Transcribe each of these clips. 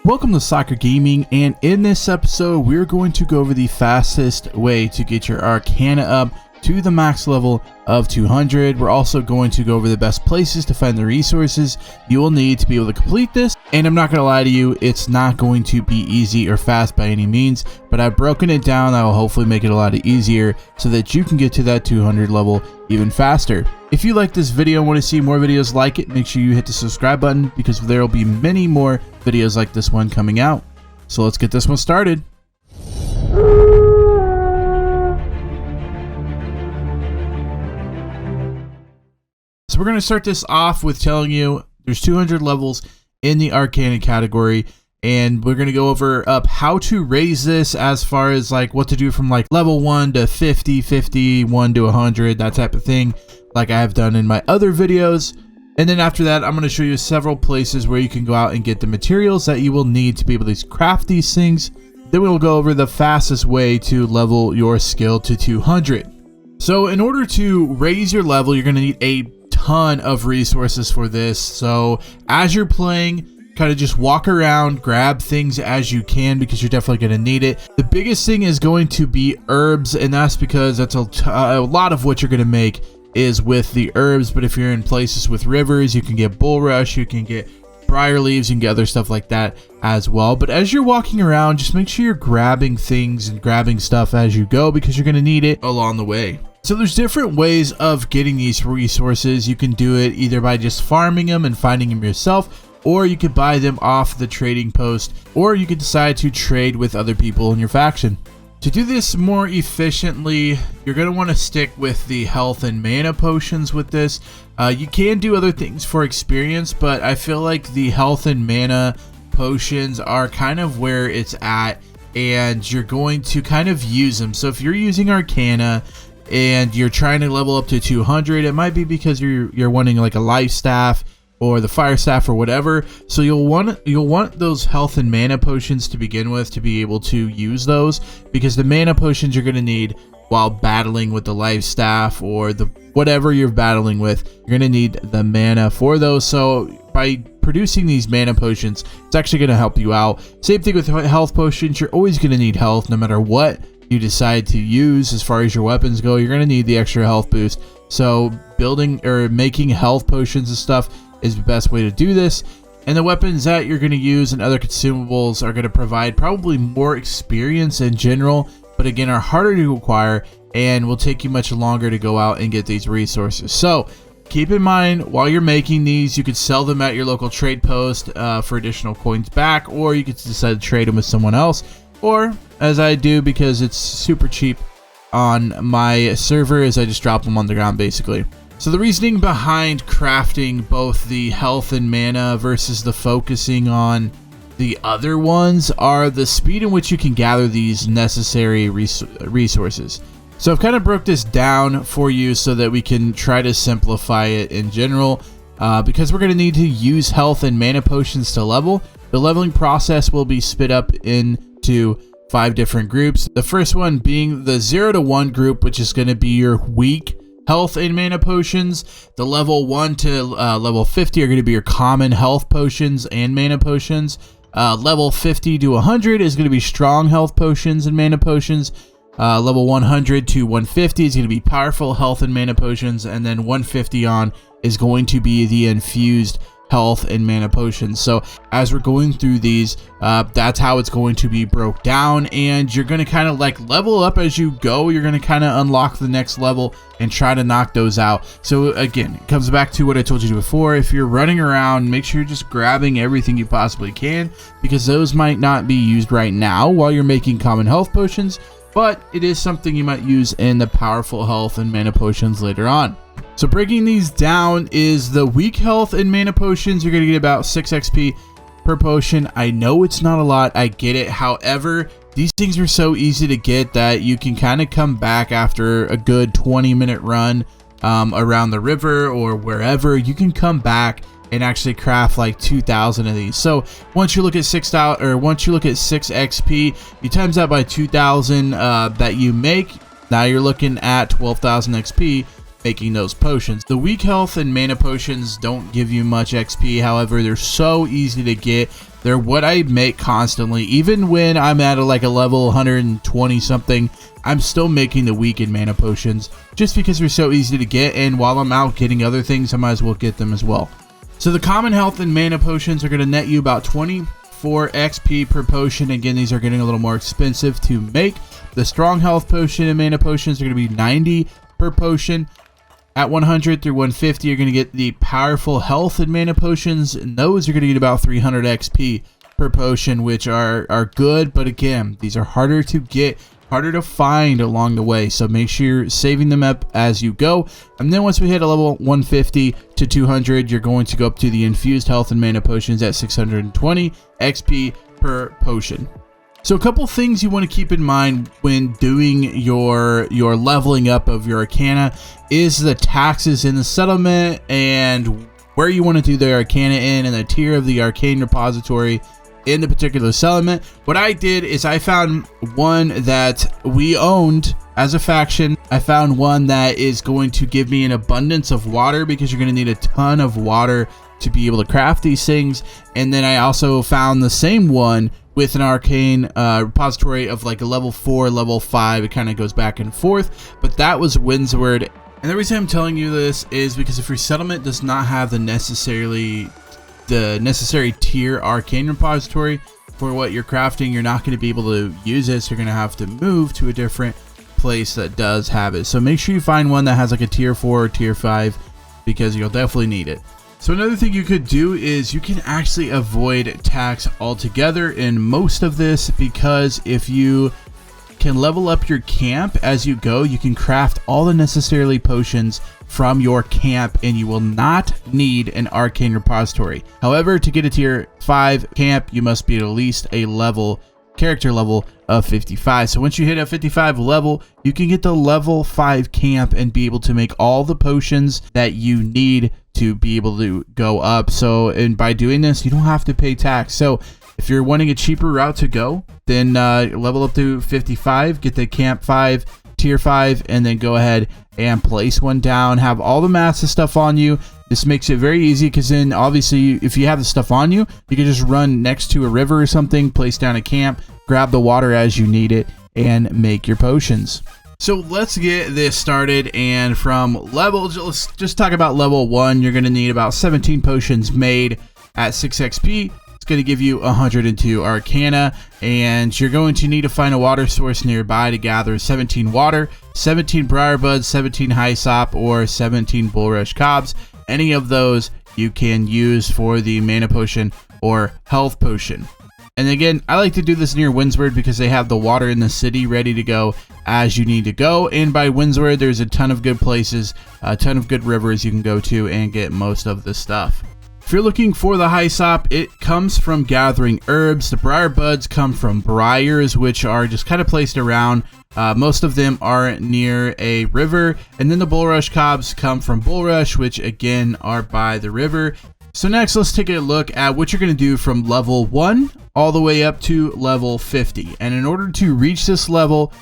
Welcome to Soccer Gaming, and in this episode we're going to go over the fastest way to get your Arcana up to the max level of 200. We're also going to go over the best places to find the resources you will need to be able to complete this. And I'm not going to lie to you, it's not going to be easy or fast by any means, but I've broken it down. I will hopefully make it a lot easier so that you can get to that 200 level even faster. If you like this video and want to see more videos like it, make sure you hit the subscribe button because there will be many more videos like this one coming out. So let's get this one started. So we're going to start this off with telling you there's 200 levels in the Arcana category, and we're going to go over how to raise this as far as like what to do from like level 1 to 50, 51 to 100, that type of thing, like I have done in my other videos. And then after that, I'm going to show you several places where you can go out and get the materials that you will need to be able to craft these things. Then we'll go over the fastest way to level your skill to 200. So in order to raise your level, you're going to need a ton of resources for this. So as you're playing, kind of just walk around, grab things as you can because you're definitely going to need it. The biggest thing is going to be herbs, and that's because that's a lot of what you're going to make is with the herbs. But if you're in places with rivers, you can get bulrush, you can get briar leaves, you can get other stuff like that as well. But as you're walking around, just make sure you're grabbing things and grabbing stuff as you go because you're going to need it along the way. So there's different ways of getting these resources. You can do it either by just farming them and finding them yourself, or you could buy them off the trading post, or you could decide to trade with other people in your faction. To do this more efficiently, you're going to want to stick with the health and mana potions with this. You can do other things for experience, but I feel like the health and mana potions are kind of where it's at, and you're going to kind of use them. So if you're using Arcana and you're trying to level up to 200, it might be because you're wanting like a life staff or the fire staff or whatever. So you'll want those health and mana potions to begin with to be able to use those, because the mana potions you're going to need while battling with the life staff or the whatever you're battling with. You're going to need the mana for those. So by producing these mana potions, it's actually going to help you out. Same thing with health potions. You're always going to need health no matter what you decide to use. As far as your weapons go, you're going to need the extra health boost. So building or making health potions and stuff is the best way to do this. And the weapons that you're going to use and other consumables are going to provide probably more experience in general, but again are harder to acquire and will take you much longer to go out and get these resources. So keep in mind, while you're making these, you could sell them at your local trade post for additional coins back, or you could decide to trade them with someone else, or as I do because it's super cheap on my server, is I just drop them on the ground basically. So the reasoning behind crafting both the health and mana versus the focusing on the other ones are the speed in which you can gather these necessary resources. So I've kind of broke this down for you so that we can try to simplify it in general, because we're going to need to use health and mana potions to level. The leveling process will be split up into 5 different groups. The first one being the 0 to 1 group, which is going to be your weak health and mana potions. The level 1 to level 50 are going to be your common health potions and mana potions. Level 50 to 100 is going to be strong health potions and mana potions. Level 100 to 150 is going to be powerful health and mana potions, and then 150 on is going to be the infused health and mana potions. So as we're going through these, that's how it's going to be broke down, and you're going to kind of like level up as you go. You're going to kind of unlock the next level and try to knock those out. So again, it comes back to what I told you before. If you're running around, make sure you're just grabbing everything you possibly can, because those might not be used right now while you're making common health potions, but it is something you might use in the powerful health and mana potions later on. So breaking these down is the weak health and mana potions. You're going to get about 6 XP per potion. I know it's not a lot, I get it. However, these things are so easy to get that you can kind of come back after a good 20-minute run around the river or wherever. You can come back and actually craft like 2,000 of these. So once you look at 6 XP, you times that by 2,000 that you make. Now you're looking at 12,000 XP making those potions. The weak health and mana potions don't give you much XP, however they're so easy to get They're what I make constantly. Even when I'm at like a level 120 something, I'm still making the weakened mana potions just because they're so easy to get, and while I'm out getting other things, I might as well get them as well. So the common health and mana potions are going to net you about 24 XP per potion. Again, these are getting a little more expensive to make. The strong health potion and mana potions are going to be 90 per potion. At 100 through 150, you're going to get the powerful health and mana potions, and those are going to get about 300 XP per potion, which are good, but again, these are harder to get, harder to find along the way, so make sure you're saving them up as you go. And then once we hit a level 150 to 200, you're going to go up to the infused health and mana potions at 620 XP per potion. So a couple things you want to keep in mind when doing your leveling up of your Arcana is the taxes in the settlement and where you want to do the Arcana in and the tier of the Arcane repository in the particular settlement. What I did is I found one that we owned as a faction. I found one that is going to give me an abundance of water because you're going to need a ton of water to be able to craft these things. And then I also found the same one with an Arcane repository of like a level 4, level 5. It kind of goes back and forth, but that was Windsward. And the reason I'm telling you this is because if your settlement does not have the necessary tier Arcane repository for what you're crafting, you're not going to be able to use this. You're going to have to move to a different place that does have it. So make sure you find one that has like a tier 4 or tier 5 because you'll definitely need it. So another thing you could do is you can actually avoid tax altogether in most of this, because if you can level up your camp as you go, you can craft all the necessary potions from your camp and you will not need an Arcane repository. However, to get a tier 5 camp, you must be at least a character level of 55. So once you hit a 55 level, you can get the level 5 camp and be able to make all the potions that you need to be able to go up. So, and by doing this, you don't have to pay tax. So if you're wanting a cheaper route to go, then level up to 55, get the camp 5, tier 5, and then go ahead and place one down. Have all the massive stuff on you. This makes it very easy because then obviously if you have the stuff on you, you can just run next to a river or something, place down a camp, grab the water as you need it, and make your potions. So let's get this started, and from let's just talk about level 1. You're going to need about 17 potions made at 6 XP. It's going to give you 102 Arcana, and you're going to need to find a water source nearby to gather 17 water, 17 briar buds, 17 hyssop, or 17 bulrush cobs. Any of those you can use for the mana potion or health potion. And again, I like to do this near Windsward because they have the water in the city ready to go as you need to go. And by Windsward, there's a ton of good places, a ton of good rivers you can go to and get most of the stuff. If you're looking for the hyssop, it comes from gathering herbs. The briar buds come from briars, which are just kind of placed around. Most of them are near a river. And then the bulrush cobs come from bulrush, which again are by the river. So next, let's take a look at what you're going to do from level 1 all the way up to level 50. And in order to reach this level,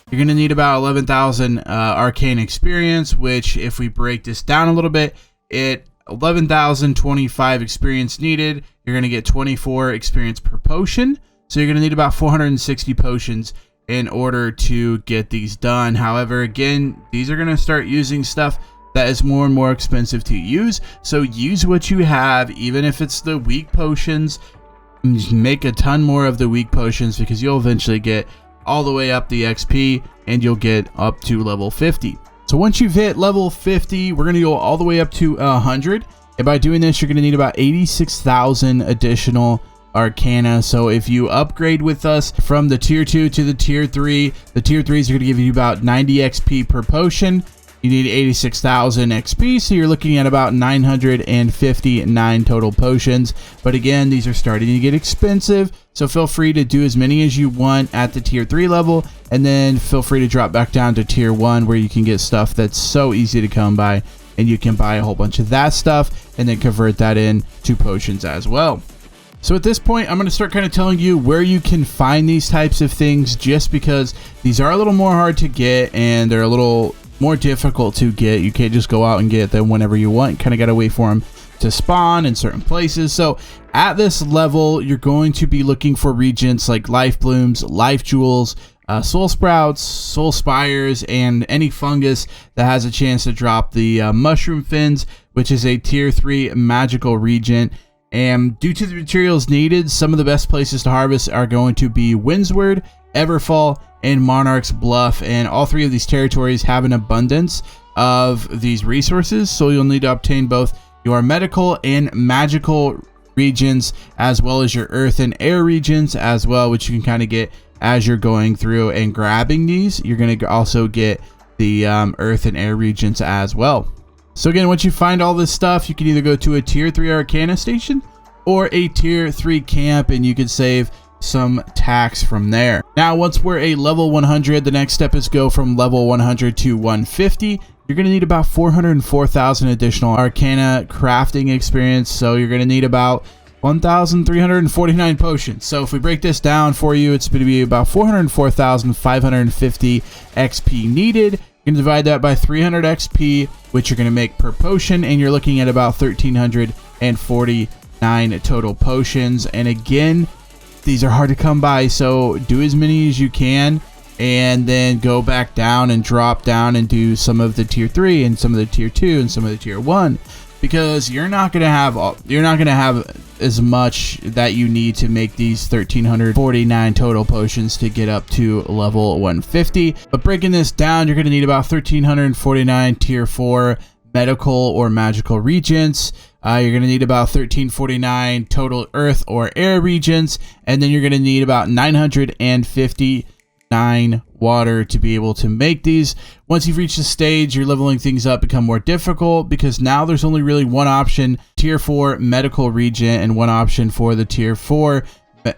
you're going to need about 11,000 Arcane experience, which if we break this down a little bit, 11,025 experience needed. You're going to get 24 experience per potion. So you're going to need about 460 potions in order to get these done. However, again, these are going to start using stuff that is more and more expensive to use. So use what you have, even if it's the weak potions. Make a ton more of the weak potions because you'll eventually get all the way up the XP and you'll get up to level 50. So once you've hit level 50, we're going to go all the way up to 100. And by doing this, you're going to need about 86,000 additional Arcana. So if you upgrade with us from the tier 2 to the tier 3, the tier 3s are going to give you about 90 XP per potion. You need 86,000 XP, so you're looking at about 959 total potions. But again, these are starting to get expensive, so feel free to do as many as you want at the tier 3 level, and then feel free to drop back down to tier 1 where you can get stuff that's so easy to come by, and you can buy a whole bunch of that stuff and then convert that into potions as well. So at this point, I'm going to start kind of telling you where you can find these types of things, just because these are a little more hard to get and they're a little more difficult to get. You can't just go out and get them whenever you want. You kind of got to wait for them to spawn in certain places. So At this level, you're going to be looking for regents like life blooms, life jewels, soul sprouts, soul spires, and any fungus that has a chance to drop the mushroom fins, which is a tier 3 magical regent. And due to the materials needed, some of the best places to harvest are going to be Windsward, Everfall, and Monarch's Bluff. And all 3 of these territories have an abundance of these resources, so you'll need to obtain both your medical and magical regions, as well as your earth and air regions as well, which you can kind of get as you're going through and grabbing these. You're going to also get the earth and air regions as well. So again, once you find all this stuff, you can either go to a tier 3 Arcana station or a tier 3 camp, and you can save some tax from there. Now, once we're a level 100, the next step is go from level 100 to 150. You're going to need about 404,000 additional Arcana crafting experience. So you're going to need about 1,349 potions. So if we break this down for you, it's going to be about 404,550 XP needed. You can divide that by 300 XP, which you're going to make per potion, and you're looking at about 1,349 total potions. And again, these are hard to come by, so do as many as you can, and then go back down and drop down and do some of the tier 3 and some of the tier 2 and some of the tier 1, because you're not going to have as much that you need to make these 1,349 total potions to get up to level 150. But breaking this down, you're going to need about 1,349 tier 4 medical or magical regents. You're going to need about 1,349 total earth or air regents, and then you're going to need about 959 water to be able to make these. Once you've reached the stage, you're leveling things up, become more difficult, because now there's only really one option, tier 4 medical regent, and one option for the tier 4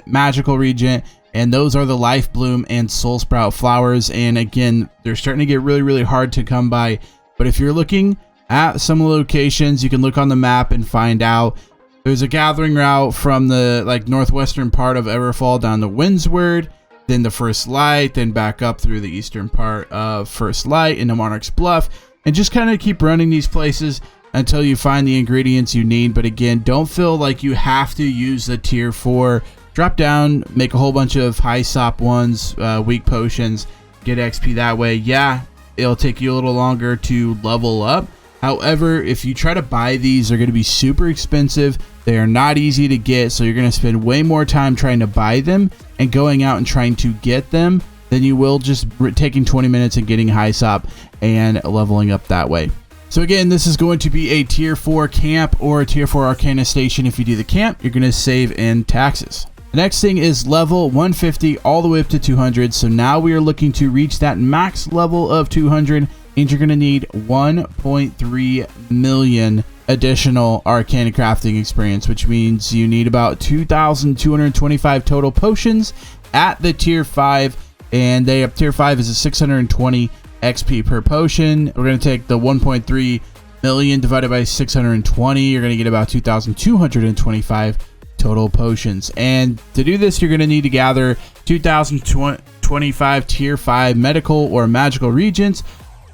magical regent, and those are the life bloom and soul sprout flowers. And again, they're starting to get really hard to come by, but if you're looking at some locations, you can look on the map and find out. There's a gathering route from the northwestern part of Everfall down to Windsward, then the First Light, then back up through the eastern part of First Light into Monarch's Bluff, and just kind of keep running these places until you find the ingredients you need. But again, don't feel like you have to use the tier 4. Drop down, make a whole bunch of high sop ones, weak potions, get XP that way. Yeah, it'll take you a little longer to level up. However, if you try to buy these, they're going to be super expensive. They are not easy to get, so you're going to spend way more time trying to buy them and going out and trying to get them than you will just taking 20 minutes and getting high sop and leveling up that way. So again, this is going to be a tier 4 camp or a tier 4 Arcana station. If you do the camp, you're going to save in taxes. The next thing is level 150 all the way up to 200. So now we are looking to reach that max level of 200, and you're going to need 1.3 million additional Arcana crafting experience, which means you need about 2,225 total potions at the tier 5, and tier 5 is a 620 XP per potion. We're going to take the 1.3 million divided by 620. You're going to get about 2,225 total potions. And to do this, you're going to need to gather 2,025 tier 5 medical or magical regents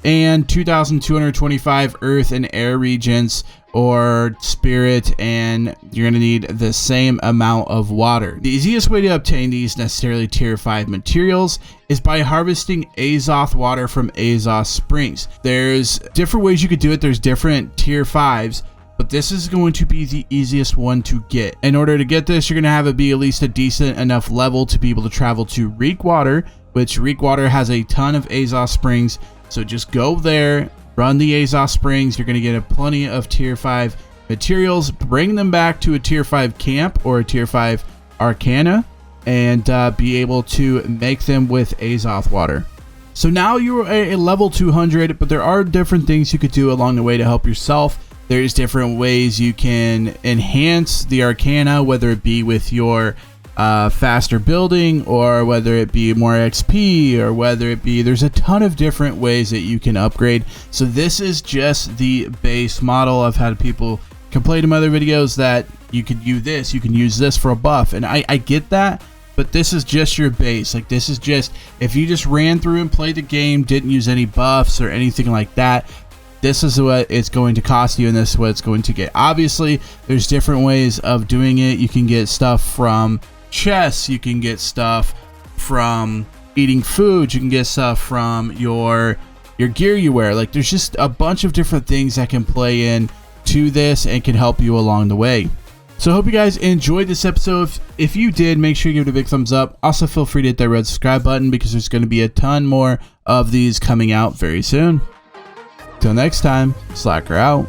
and 2,225 earth and air regents or spirit, and you're going to need the same amount of water. The easiest way to obtain these necessarily tier 5 materials is by harvesting Azoth water from Azoth springs. There's different ways you could do it. There's different tier 5s, but this is going to be the easiest one to get. In order to get this, you're going to have it be at least a decent enough level to be able to travel to Reek Water, which Reek Water has a ton of Azoth springs. So just go there, run the Azoth springs. You're going to get plenty of tier 5 materials. Bring them back to a tier 5 camp or a tier 5 Arcana and be able to make them with Azoth water. So now you're a level 200, but there are different things you could do along the way to help yourself. There's different ways you can enhance the Arcana, whether it be with your faster building, or whether it be more XP, or whether it be, there's a ton of different ways that you can upgrade. So this is just the base model. I've had people complain in my other videos that you could use this for a buff, and I get that, but this is just your base. Like, this is just, if you just ran through and played the game, didn't use any buffs or anything like that, this is what it's going to cost you and this is what it's going to get. Obviously, there's different ways of doing it. You can get stuff from chests, you can get stuff from eating food, you can get stuff from your gear you wear. Like, there's just a bunch of different things that can play in to this and can help you along the way. So I hope you guys enjoyed this episode. If you did, make sure you give it a big thumbs up. Also, feel free to hit that red subscribe button because there's going to be a ton more of these coming out very soon. Till next time, Slacker out.